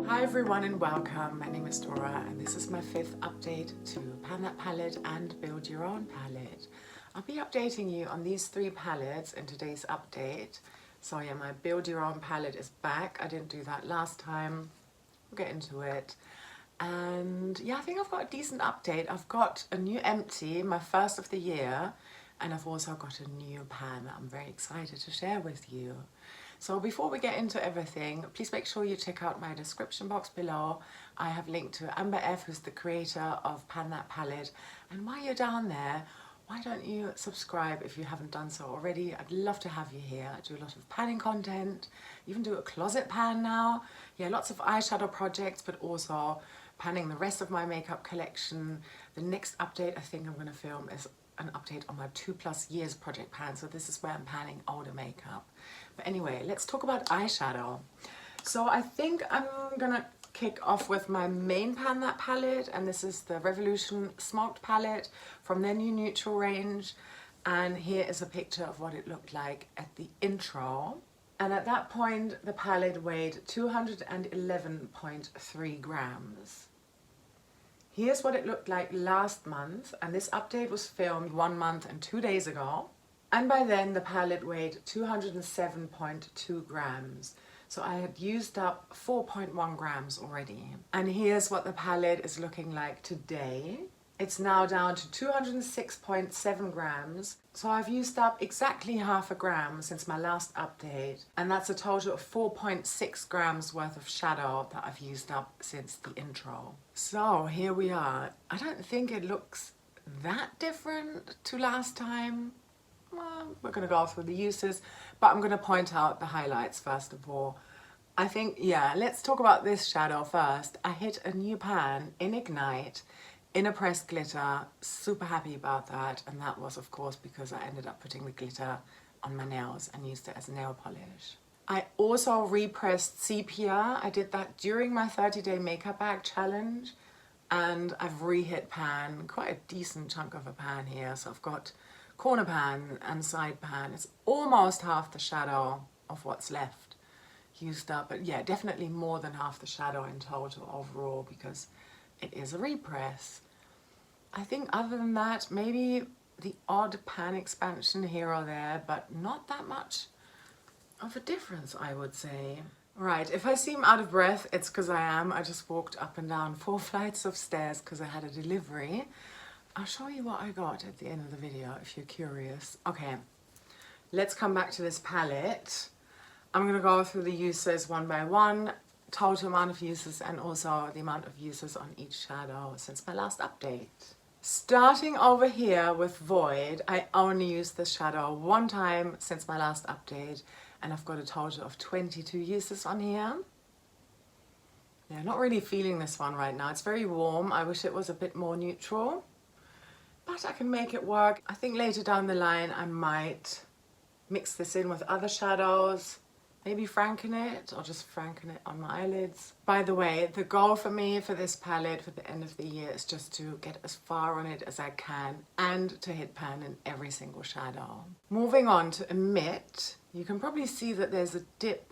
Hi everyone and welcome. My name is Dora and this is my 5th update to Pan That Palette and Build Your Own palette. I'll be updating you on these 3 palettes in today's update. So yeah, my Build Your Own palette is back. I didn't do that last time. We'll get into it. And yeah, I think I've got a decent update. I've got a new empty, my first of the year, and I've also got a new pan that I'm very excited to share with you. So before we get into everything, please make sure you check out my description box below. I have linked to Amber F, who's the creator of Pan That Palette. And while you're down there, why don't you subscribe if you haven't done so already? I'd love to have you here. I do a lot of panning content, even do a closet pan now. Yeah, lots of eyeshadow projects, but also panning the rest of my makeup collection. The next update I think I'm going to film is an update on my 2+ years project pan. So this is where I'm panning older makeup. But anyway, let's talk about eyeshadow. So I think I'm gonna kick off with my main Pan That palette, and this is the Revolution Smoked palette from their new neutral range. And here is a picture of what it looked like at the intro. And at that point, the palette weighed 211.3 grams. Here's what it looked like last month, and this update was filmed 1 month and 2 days ago. And by then the palette weighed 207.2 grams. So I had used up 4.1 grams already. And here's what the palette is looking like today. It's now down to 206.7 grams. So I've used up exactly half a gram since my last update. And that's a total of 4.6 grams worth of shadow that I've used up since the intro. So here we are. I don't think it looks that different to last time. Well, we're going to go through the uses, but I'm going to point out the highlights first of all. I think, yeah, let's talk about this shadow first. I hit a new pan in Ignite in a pressed glitter. Super happy about that, and that was of course because I ended up putting the glitter on my nails and used it as a nail polish. I also repressed sepia. I did that during my 30-day makeup bag challenge, and I've re-hit pan, quite a decent chunk of a pan here. So I've got corner pan and side pan. It's almost half the shadow of what's left used up, but yeah, definitely more than half the shadow in total overall because it is a repress. I think other than that, maybe the odd pan expansion here or there, but not that much of a difference, I would say. Right, if I seem out of breath, it's because I am. I just walked up and down 4 flights of stairs because I had a delivery. I'll show you what I got at the end of the video if you're curious. Okay, let's come back to this palette. I'm going to go through the uses one by one, total amount of uses, and also the amount of uses on each shadow since my last update. Starting over here with Void, I only used this shadow 1 time since my last update, and I've got a total of 22 uses on here. Yeah, not really feeling this one right now. It's very warm. I wish it was a bit more neutral, but I can make it work. I think later down the line I might mix this in with other shadows, maybe franken it or just franken it on my eyelids. By the way, the goal for me for this palette for the end of the year is just to get as far on it as I can and to hit pan in every single shadow. Moving on to Emit, you can probably see that there's a dip,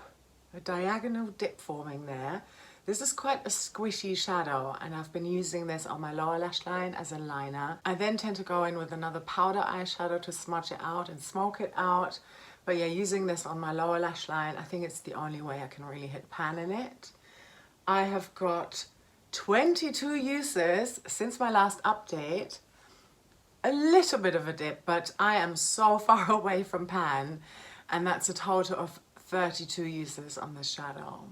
a diagonal dip forming there. This is quite a squishy shadow, and I've been using this on my lower lash line as a liner. I then tend to go in with another powder eyeshadow to smudge it out and smoke it out. But yeah, using this on my lower lash line, I think it's the only way I can really hit pan in it. I have got 22 uses since my last update. A little bit of a dip, but I am so far away from pan, and that's a total of 32 uses on this shadow.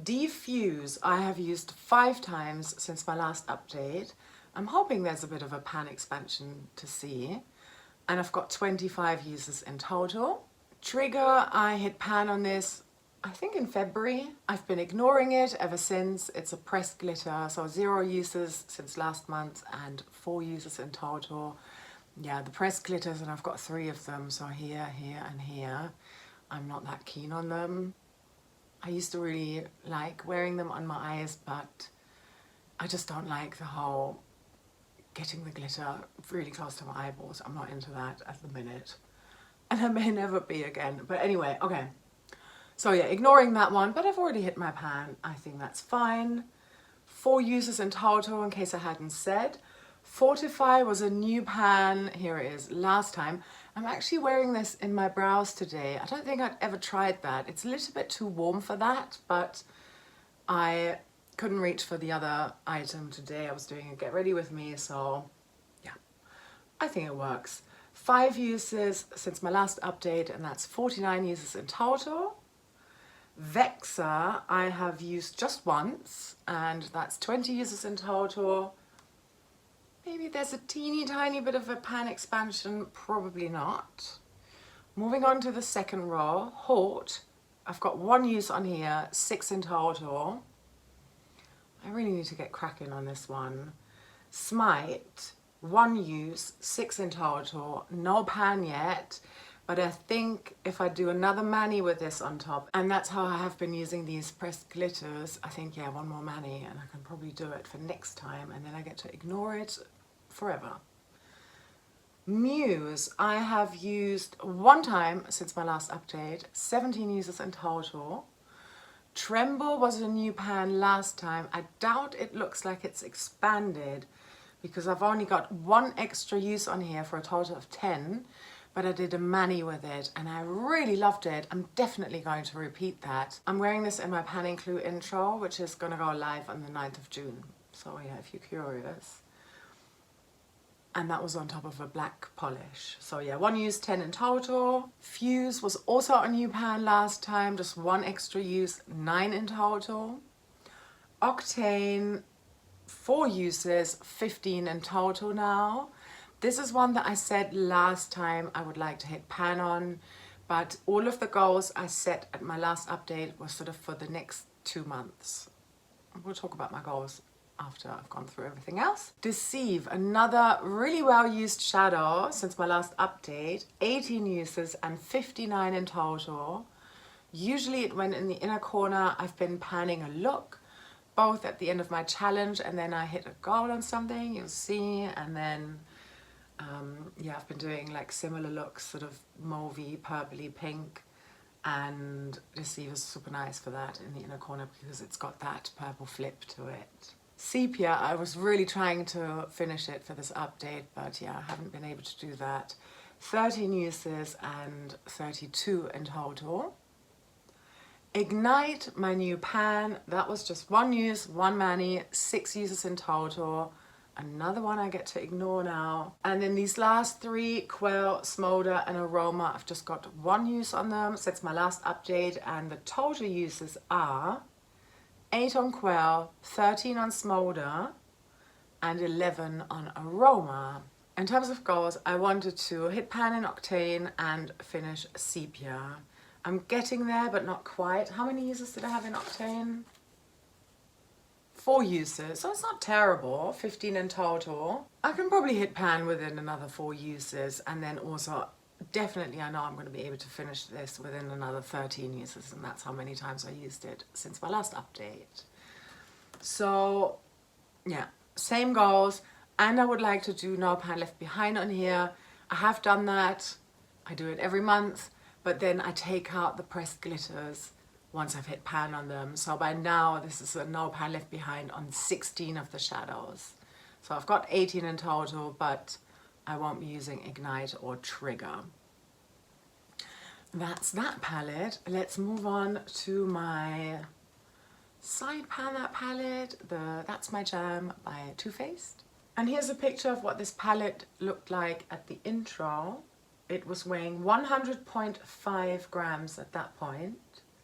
Diffuse, I have used 5 times since my last update. I'm hoping there's a bit of a pan expansion to see. And I've got 25 uses in total. Trigger, I hit pan on this, I think in February. I've been ignoring it ever since. It's a pressed glitter, so 0 uses since last month and 4 uses in total. Yeah, the pressed glitters, and I've got 3 of them, so here, here, and here. I'm not that keen on them. I used to really like wearing them on my eyes, but I just don't like the whole getting the glitter really close to my eyeballs. I'm not into that at the minute, and I may never be again. But anyway, okay, So yeah, ignoring that one, but I've already hit my pan. I think that's fine. 4 uses in total, in case I hadn't said. Fortify was a new pan, here it is, last time. I'm actually wearing this in my brows today. I don't think I'd ever tried that. It's a little bit too warm for that, but I couldn't reach for the other item today. I was doing a get ready with me, so yeah, I think it works. 5 uses since my last update, and that's 49 uses in total. Vexor I have used just once, and that's 20 uses in total. Maybe there's a teeny tiny bit of a pan expansion, probably not. Moving on to the second row, Hort. I've got 1 use on here, 6 in total. I really need to get cracking on this one. Smite, 1 use, 6 in total, no pan yet. But I think if I do another mani with this on top, and that's how I have been using these pressed glitters, I think, yeah, 1 more mani and I can probably do it for next time, and then I get to ignore it forever. Muse, I have used 1 time since my last update, 17 uses in total. Tremble was a new pan last time. I doubt it looks like it's expanded because I've only got 1 extra use on here for a total of 10. But I did a mani with it and I really loved it. I'm definitely going to repeat that. I'm wearing this in my Panning Clue intro, which is going to go live on the 9th of June. So yeah, if you're curious. And that was on top of a black polish. So yeah, 1 use, 10 in total. Fuse was also a new pan last time, just 1 extra use, 9 in total. Octane, 4 uses, 15 in total now. This is one that I said last time I would like to hit pan on, but all of the goals I set at my last update was sort of for the next 2 months. We'll talk about my goals after I've gone through everything else. Deceive, another really well used shadow since my last update, 18 uses and 59 in total. Usually it went in the inner corner. I've been panning a look, both at the end of my challenge and then I hit a goal on something, you'll see, and then yeah, I've been doing like similar looks, sort of mauvey, purpley, pink, and Deceive is super nice for that in the inner corner because it's got that purple flip to it. Sepia, I was really trying to finish it for this update, but yeah, I haven't been able to do that. 13 uses and 32 in total. Ignite, my new pan, that was just 1 use, 1 mani, 6 uses in total. Another one I get to ignore now. And then these last 3, Quell, Smolder and Aroma, I've just got 1 use on them since my last update, and the total uses are 8 on Quell, 13 on Smolder and 11 on Aroma. In terms of goals, I wanted to hit pan in Octane and finish Sepia. I'm getting there, but not quite. How many uses did I have in Octane? 4 uses, so it's not terrible, 15 in total. I can probably hit pan within another 4 uses, and then also definitely I know I'm going to be able to finish this within another 13 uses, and that's how many times I used it since my last update. So yeah, same goals, and I would like to do no pan left behind on here. I have done that, I do it every month, but then I take out the pressed glitters once I've hit pan on them. So by now this is a no pan left behind on 16 of the shadows. So I've got 18 in total, but I won't be using Ignite or Trigger. That's that palette. Let's move on to my side pan that palette, the That's My Jam by Too Faced. And here's a picture of what this palette looked like at the intro. It was weighing 100.5 grams at that point.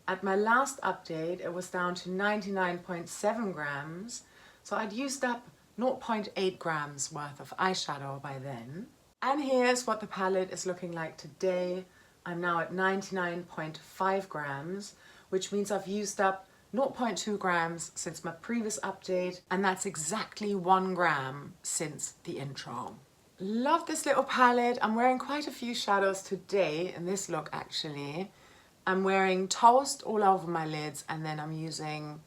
At my last update, it was down to 99.7 grams. So I'd used up 0.8 grams worth of eyeshadow by then. And here's what the palette is looking like today. I'm now at 99.5 grams, which means I've used up 0.2 grams since my previous update, and that's exactly 1 gram since the intro. Love this little palette. I'm wearing quite a few shadows today in this look actually. I'm wearing Toast all over my lids, and then I'm using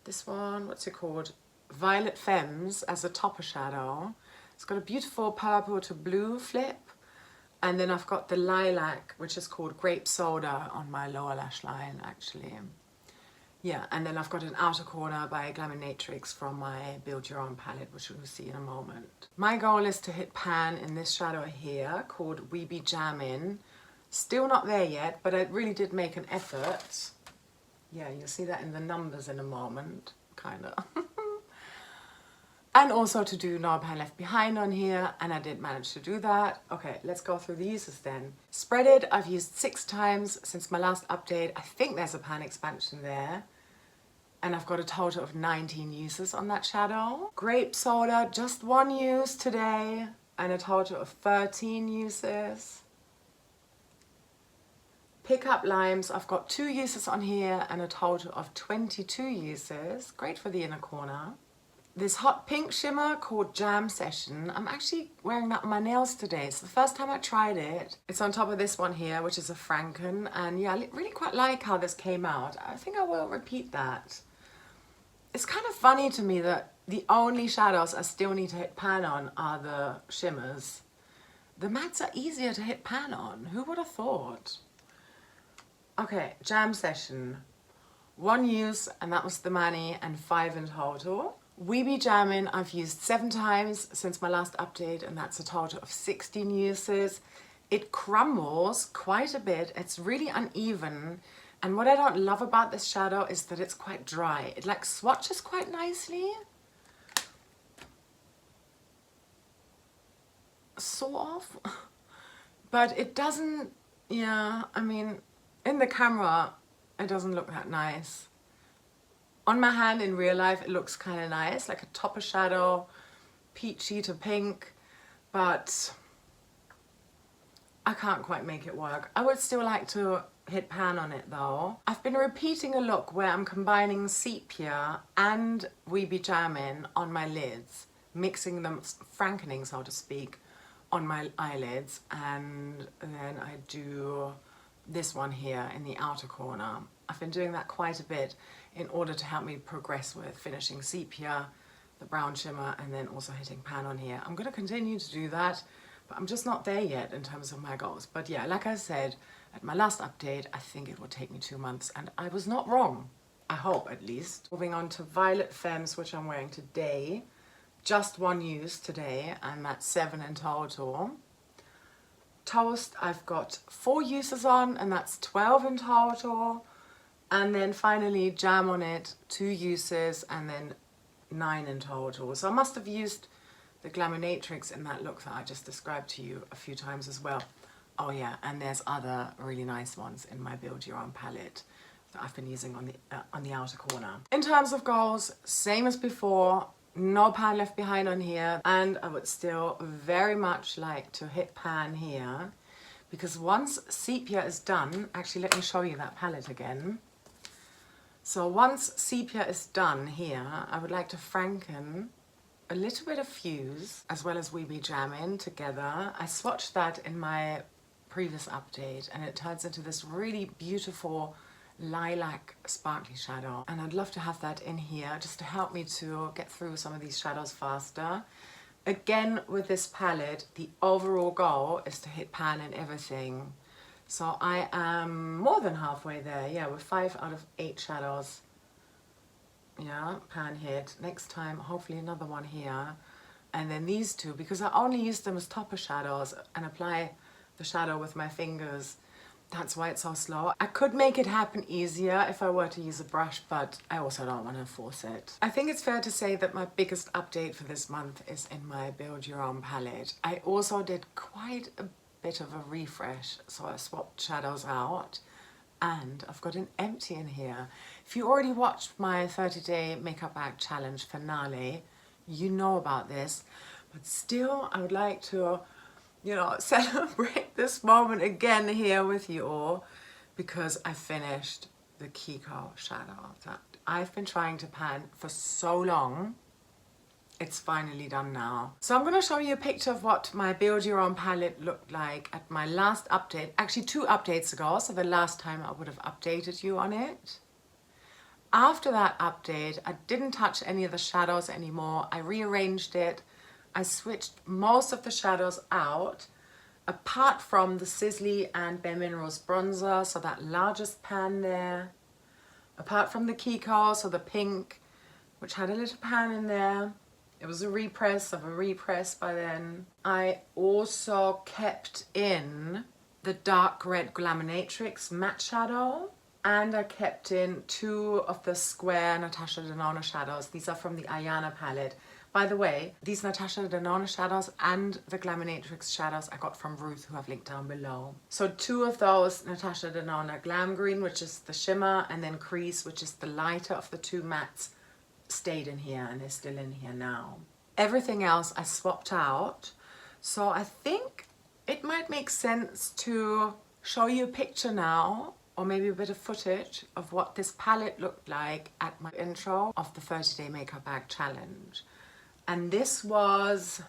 this one, what's it called? Violet Femmes as a topper shadow. It's got a beautiful purple to blue flip. And then I've got the lilac, which is called grape soda, on my lower lash line actually. Yeah, and then I've got an outer corner by Glaminatrix from my Build Your Own palette, which we'll see in a moment. My goal is to hit pan in this shadow here called We Be Jammin'. Still not there yet, but I really did make an effort. Yeah, you'll see that in the numbers in a moment, kind of. And also to do No Pan Left Behind on here, and I did manage to do that. Okay, let's go through the uses then. Spread It, I've used 6 times since my last update. I think there's a pan expansion there. And I've got a total of 19 uses on that shadow. Grape Soda, just 1 use today, and a total of 13 uses. Pickup Limes, I've got 2 uses on here and a total of 22 uses. Great for the inner corner. This hot pink shimmer called Jam Session. I'm actually wearing that on my nails today. It's the first time I tried it. It's on top of this one here, which is a Franken. And yeah, I really quite like how this came out. I think I will repeat that. It's kind of funny to me that the only shadows I still need to hit pan on are the shimmers. The mattes are easier to hit pan on. Who would have thought? Okay, Jam Session. 1 use, and that was the Mani, and 5 in total. We Be Jammin', I've used 7 times since my last update, and that's a total of 16 uses. It crumbles quite a bit. It's really uneven. And what I don't love about this shadow is that it's quite dry. It like swatches quite nicely. Sort of. But it doesn't, yeah, I mean, in the camera, it doesn't look that nice. On my hand in real life, it looks kind of nice, like a topper shadow, peachy to pink, but I can't quite make it work. I would still like to hit pan on it though. I've been repeating a look where I'm combining sepia and We Be Jammin' on my lids, mixing them, frankening so to speak, on my eyelids, and then I do this one here in the outer corner. I've been doing that quite a bit in order to help me progress with finishing sepia, the brown shimmer, and then also hitting pan on here. I'm going to continue to do that, but I'm just not there yet in terms of my goals. But yeah, like I said, at my last update, I think it would take me 2 months, and I was not wrong. I hope, at least. Moving on to Violet Femmes, which I'm wearing today. Just 1 use today, and that's 7 in total. Toast, I've got 4 uses on, and that's 12 in total. And then finally Jam on It, 2 uses, and then 9 in total. So I must have used the Glaminatrix in that look that I just described to you a few times as well. Oh yeah, and there's other really nice ones in my Build Your Own palette that I've been using on the outer corner. In terms of goals, same as before, no pan left behind on here, and I would still very much like to hit pan here, because once sepia is done, actually let me show you that palette again. So once sepia is done here, I would like to Franken a little bit of Fuse as well as We Be Jammin' together. I swatched that in my previous update, and it turns into this really beautiful lilac sparkly shadow, and I'd love to have that in here just to help me to get through some of these shadows faster. Again, with this palette, the overall goal is to hit pan in everything. So I am more than halfway there, yeah, with 5 out of 8 shadows. Yeah, pan hit. Next time, hopefully another one here. And then these 2, because I only use them as topper shadows and apply the shadow with my fingers. That's why it's so slow. I could make it happen easier if I were to use a brush, but I also don't want to force it. I think it's fair to say that my biggest update for this month is in my Build Your Own palette. I also did quite a bit of a refresh, so I swapped shadows out, and I've got an empty in here. If you already watched my 30-day makeup bag challenge finale, you know about this, but still I would like to, you know, celebrate this moment again here with you all, because I finished the Kiko shadow that I've been trying to pan for so long. It's finally done now. So I'm going to show you a picture of what my Build Your Own palette looked like at my last update, actually 2 updates ago, so the last time I would have updated you on it. After that update, I didn't touch any of the shadows anymore. I rearranged it. I switched most of the shadows out, apart from the Sizzly and Bare Minerals bronzer, so that largest pan there, apart from the Kiko, so the pink, which had a little pan in there. It was a repress of a repress by then. I also kept in the dark red Glaminatrix matte shadow, and I kept in 2 of the square Natasha Denona shadows. These are from the Ayana palette. By the way, these Natasha Denona shadows and the Glaminatrix shadows I got from Ruth, who I've linked down below. So 2 of those Natasha Denona Glam Green, which is the shimmer, and then Crease, which is the lighter of the 2 mattes, stayed in here and is still in here now. Everything else I swapped out. So I think it might make sense to show you a picture now, or maybe a bit of footage of what this palette looked like at my intro of the 30-day makeup bag challenge. And this was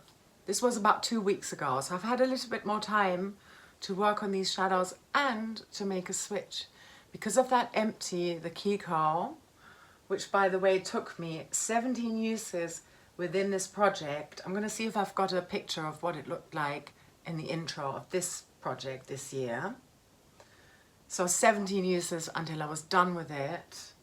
about 2 weeks ago, so I've had a little bit more time to work on these shadows and to make a switch. Because of that empty, the Kiko, which by the way took me 17 uses within this project. I'm gonna see if I've got a picture of what it looked like in the intro of this project this year. So 17 uses until I was done with it.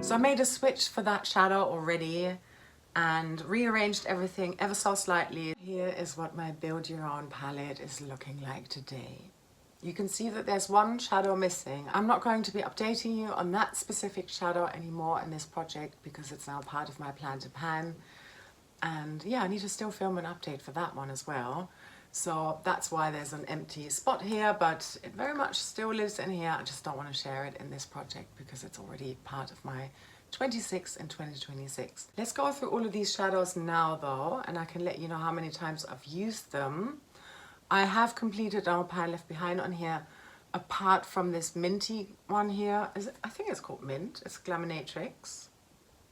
So I made a switch for that shadow already and rearranged everything ever so slightly. Here is what my Build Your Own palette is looking like today. You can see that there's one shadow missing. I'm not going to be updating you on that specific shadow anymore in this project because it's now part of my plan to pan. And yeah, I need to still film an update for that one as well. So that's why there's an empty spot here, but it very much still lives in here. I just don't want to share it in this project because it's already part of my 26 and 2026. Let's go through all of these shadows now though, and I can let you know how many times I've used them. I have completed our pile left behind on here, apart from this minty one here. I think it's called Mint. It's Glaminatrix.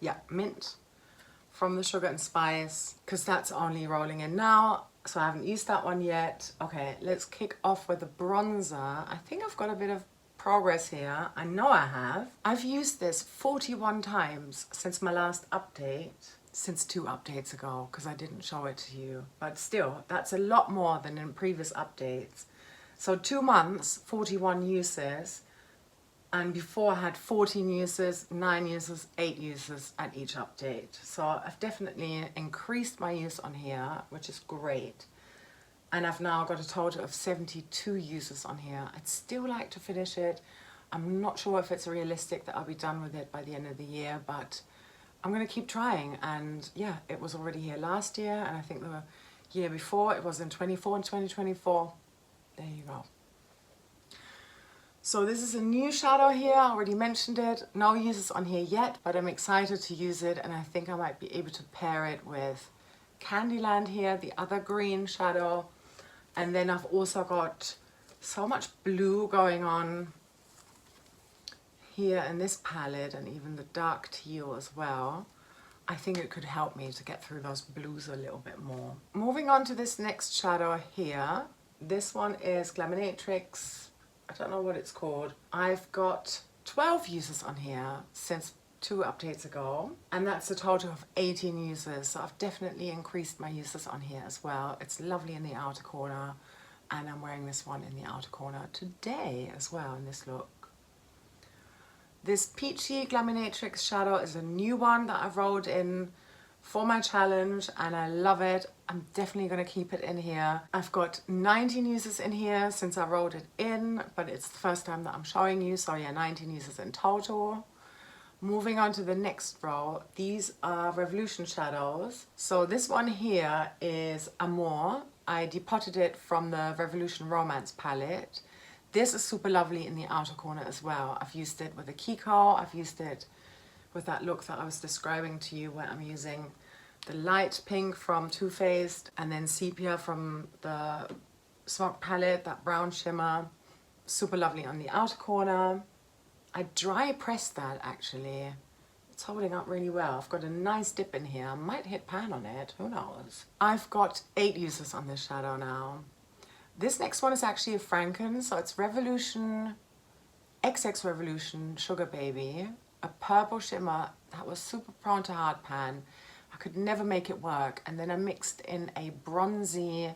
Yeah, Mint from the Sugar and Spice, because that's only rolling in now. So I haven't used that one yet. Okay, let's kick off with the bronzer. I think I've got a bit of progress here. I know I have. I've used this 41 times since my last update, since 2 updates ago, because I didn't show it to you. But still, that's a lot more than in previous updates. So 2 months, 41 uses. And before I had 14 uses, 9 uses, 8 uses at each update. So I've definitely increased my use on here, which is great. And I've now got a total of 72 uses on here. I'd still like to finish it. I'm not sure if it's realistic that I'll be done with it by the end of the year, but I'm gonna keep trying. And yeah, it was already here last year, and I think the year before, it was in 24 and 2024. There you go. So this is a new shadow here, I already mentioned it. No uses on here yet, but I'm excited to use it, and I think I might be able to pair it with Candyland here, the other green shadow. And then I've also got so much blue going on here in this palette, and even the dark teal as well. I think it could help me to get through those blues a little bit more. Moving on to this next shadow here. This one is Glaminatrix. I don't know what it's called. I've got 12 uses on here since 2 updates ago, and that's a total of 18 uses. So I've definitely increased my uses on here as well. It's lovely in the outer corner, and I'm wearing this one in the outer corner today as well in this look. This peachy Glaminatrix shadow is a new one that I've rolled in for my challenge, and I love it. I'm definitely going to keep it in here. I've got 19 uses in here since I rolled it in, but it's the first time that I'm showing you, so yeah, 19 uses in total. Moving on to the next row, these are Revolution shadows. So this one here is Amour, I depotted it from the Revolution Romance palette. This is super lovely in the outer corner as well. I've used it with a Kiko. I've used it with that look that I was describing to you, where I'm using the light pink from Too Faced and then sepia from the Smog palette, that brown shimmer. Super lovely on the outer corner. I dry pressed that actually. It's holding up really well. I've got a nice dip in here. I might hit pan on it, who knows. I've got 8 uses on this shadow now. This next one is actually a Franken, so it's Revolution, XX Revolution Sugar Baby. A purple shimmer that was super prone to hard pan. I could never make it work. And then I mixed in a bronzy,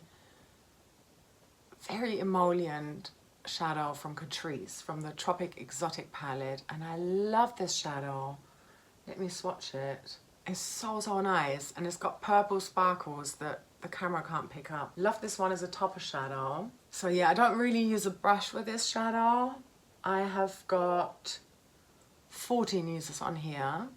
very emollient shadow from Catrice, from the Tropic Exotic palette. And I love this shadow. Let me swatch it. It's so, so nice. And it's got purple sparkles that the camera can't pick up. Love this one as a topper shadow. So yeah, I don't really use a brush with this shadow. I have got 14 uses on here.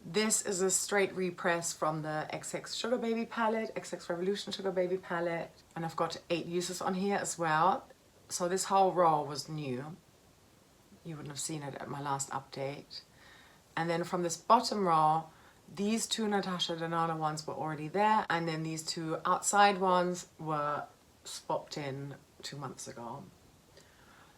This is a straight repress from the XX Sugar Baby palette, XX Revolution Sugar Baby palette. And I've got 8 uses on here as well. So this whole row was new. You wouldn't have seen it at my last update. And then from this bottom row, these 2 Natasha Denona ones were already there. And then these 2 outside ones were swapped in 2 months ago.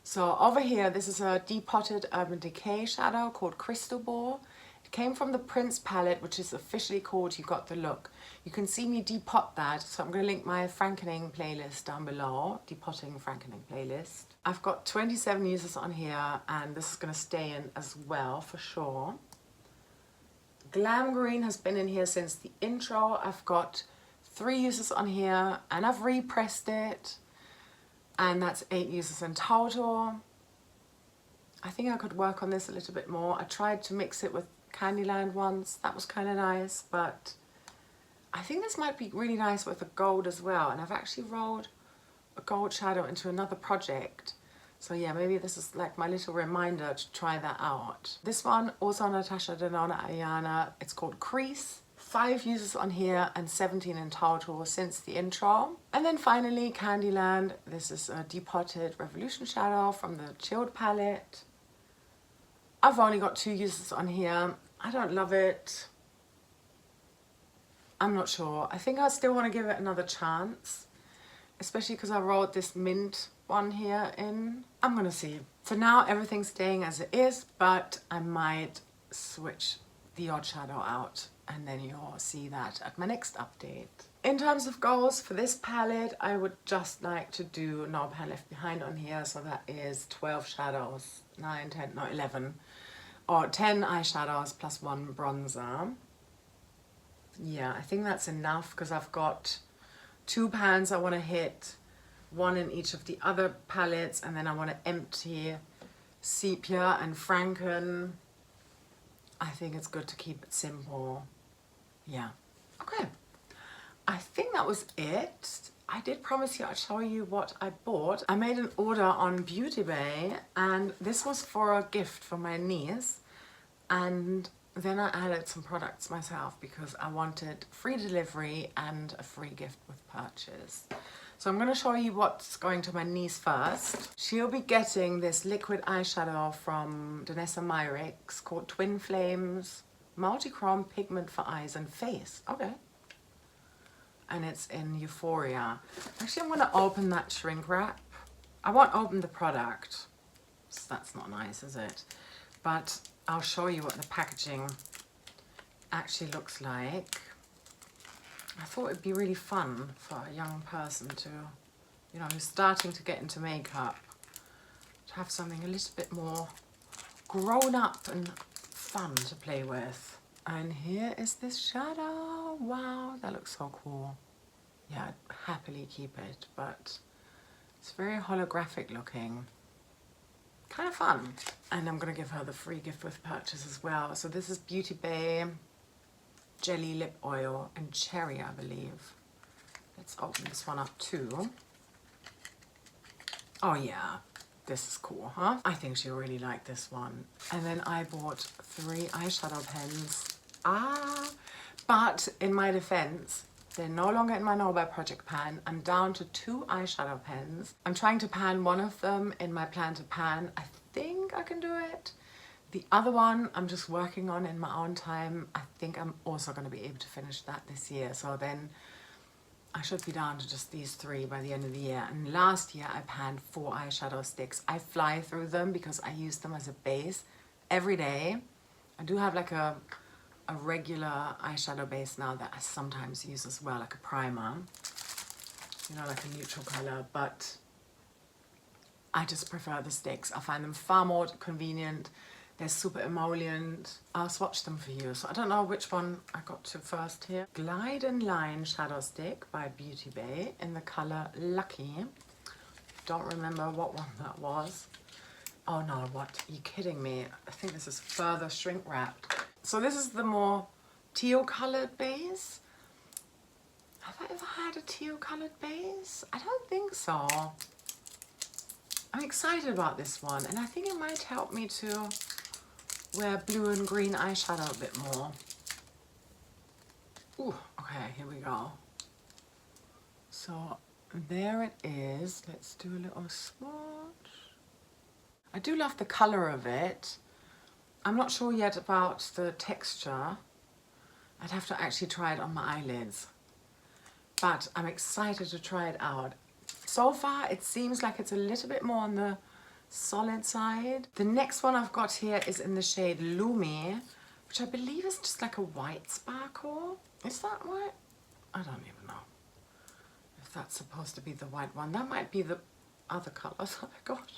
So over here, this is a depotted Urban Decay shadow called Crystal Ball. It came from the Prince palette, which is officially called You Got the Look. You can see me depot that, so I'm going to link my Frankening playlist down below, depotting Frankening playlist. I've got 27 uses on here, and this is going to stay in as well for sure. Glam Green has been in here since the intro. I've got 3 uses on here, and I've repressed it. And that's 8 uses in total. I think I could work on this a little bit more. I tried to mix it with Candyland once. That was kind of nice, but I think this might be really nice with a gold as well. And I've actually rolled a gold shadow into another project. So yeah, maybe this is like my little reminder to try that out. This one, also Natasha Denona Ayana. It's called Crease. 5 uses on here and 17 in total since the intro. And then finally, Candyland. This is a depotted Revolution shadow from the Chilled palette. I've only got 2 uses on here. I don't love it. I'm not sure. I think I still want to give it another chance, especially because I rolled this mint one here in. I'm gonna see. For now, everything's staying as it is, but I might switch the odd shadow out, and then you'll see that at my next update. In terms of goals for this palette, I would just like to do No Pan Left Behind on here, so that is 12 shadows, 9, 10, no 11, or 10 eyeshadows plus 1 bronzer. Yeah, I think that's enough because I've got 2 pans I want to hit, 1 in each of the other palettes, and then I want to empty Sepia and Franken. I think it's good to keep it simple. Yeah. Okay. I think that was it. I did promise you I'd show you what I bought. I made an order on Beauty Bay, and this was for a gift for my niece. And then I added some products myself because I wanted free delivery and a free gift with purchase. So I'm going to show you what's going to my niece first. She'll be getting this liquid eyeshadow from Danessa Myricks called Twin Flames Multichrome Pigment for Eyes and Face. Okay. And it's in Euphoria. Actually, I'm going to open that shrink wrap. I won't open the product. So that's not nice, is it? But I'll show you what the packaging actually looks like. I thought it'd be really fun for a young person to, you know, who's starting to get into makeup, to have something a little bit more grown up and fun to play with. And here is this shadow. Wow, that looks so cool. Yeah, I'd happily keep it, but it's very holographic looking. Kind of fun. And I'm going to give her the free gift with purchase as well. So this is Beauty Bay Jelly Lip Oil and Cherry, I believe. Let's open this one up too. Oh yeah, this is cool, huh? I think she'll really like this one. And then I bought 3 eyeshadow pens. But in my defense, They're no longer in my No by Project pan. I'm down to 2 eyeshadow pens. I'm trying to pan one of them in my plan to pan. I think I can do it. The other one I'm just working on in my own time. I think I'm also going to be able to finish that this year. So then I should be down to just these 3 by the end of the year. And last year I panned 4 eyeshadow sticks. I fly through them because I use them as a base every day. I do have like a regular eyeshadow base now that I sometimes use as well, like a primer, you know, like a neutral color, but I just prefer the sticks. I find them far more convenient. They're super emollient. I'll swatch them for you. So I don't know which one I got to first here. Glide and Line Shadow Stick by Beauty Bay in the color Lucky. Don't remember what one that was. Oh no, what? Are you kidding me? I think this is further shrink wrapped. So this is the more teal colored base. Have I ever had a teal colored base? I don't think so. I'm excited about this one, and I think it might help me to wear blue and green eyeshadow a bit more. Ooh, okay, here we go. So there it is. Let's do a little swatch. I do love the color of it. I'm not sure yet about the texture. I'd have to actually try it on my eyelids. But I'm excited to try it out. So far, it seems like it's a little bit more on the solid side. The next one I've got here is in the shade Lumi, which I believe is just like a white sparkle. Is that white? I don't even know if that's supposed to be the white one. That might be the other colors I got.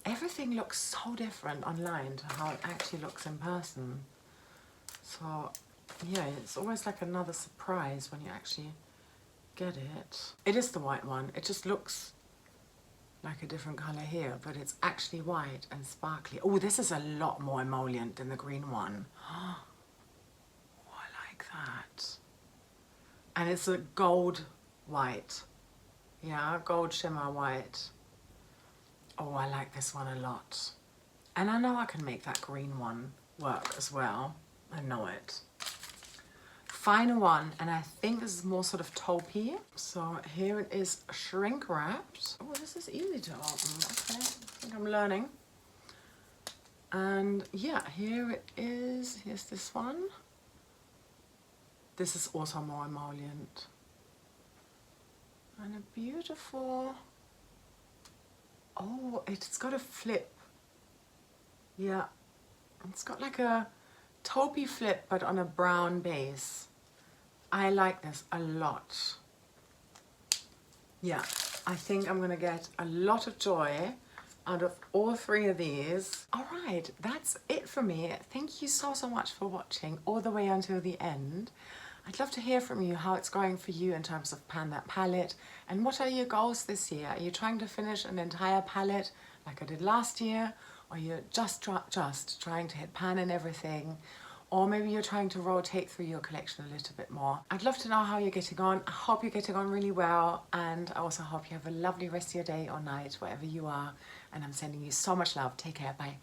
Everything looks so different online to how it actually looks in person. So yeah, it's always like another surprise when you actually get it. It is the white one. It just looks like a different color here, but it's actually white and sparkly. Oh, this is a lot more emollient than the green one. Oh, I like that. And it's a gold white. Yeah, gold shimmer white. Oh, I like this one a lot. And I know I can make that green one work as well. I know it. Final one, and I think this is more sort of taupey. So here it is, shrink wrapped. Oh, this is easy to open. Okay, I think I'm learning. And yeah, here it is. Here's this one. This is also more emollient. And a beautiful... Oh, it's got a flip. Yeah, it's got like a taupey flip, but on a brown base. I like this a lot. Yeah, I think I'm gonna get a lot of joy out of all 3 of these. All right, that's it for me. Thank you so much for watching all the way until the end. I'd love to hear from you how it's going for you in terms of Pan That Palette, and what are your goals this year? Are you trying to finish an entire palette like I did last year, or you're just trying to hit pan and everything, or maybe you're trying to rotate through your collection a little bit more? I'd love to know how you're getting on. I hope you're getting on really well, and I also hope you have a lovely rest of your day or night wherever you are, and I'm sending you so much love. Take care, bye.